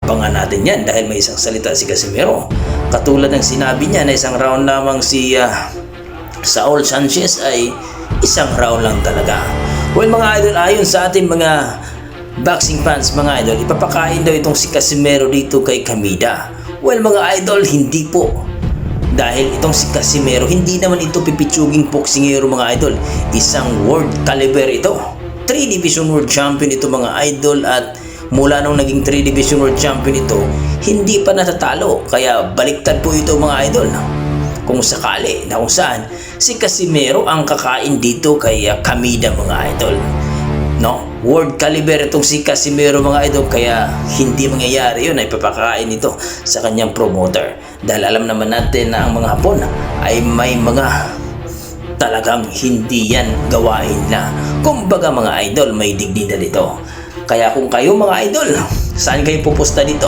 Abangan natin yan dahil may isang salita si Casimero. Katulad ng sinabi niya na isang round lamang si Saul Sanchez ay isang round lang talaga. Well mga idol, ayon sa ating mga boxing fans mga idol, ipapakain daw itong si Casimero dito kay Kamida. Well mga idol, hindi po. Dahil itong si Casimero, hindi naman ito pipitsuging boksingero mga idol. Isang world caliber ito. 3 Division World Champion ito mga idol, at mula nung naging 3 Division World Champion ito, hindi pa natatalo. Kaya baliktad po ito mga idol. Kung sakali na kung saan si Casimero ang kakain dito kay Kamida mga idol. No? World caliber itong si Casimero mga idol, kaya hindi mangyayari yun ay papakain ito sa kanyang promoter. Dahil alam naman natin na ang mga Hapon ay may mga talagang hindi yan gawain na. Kumbaga mga idol, may dignidad dito. Kaya kung kayo mga idol, saan kayo pupusta dito?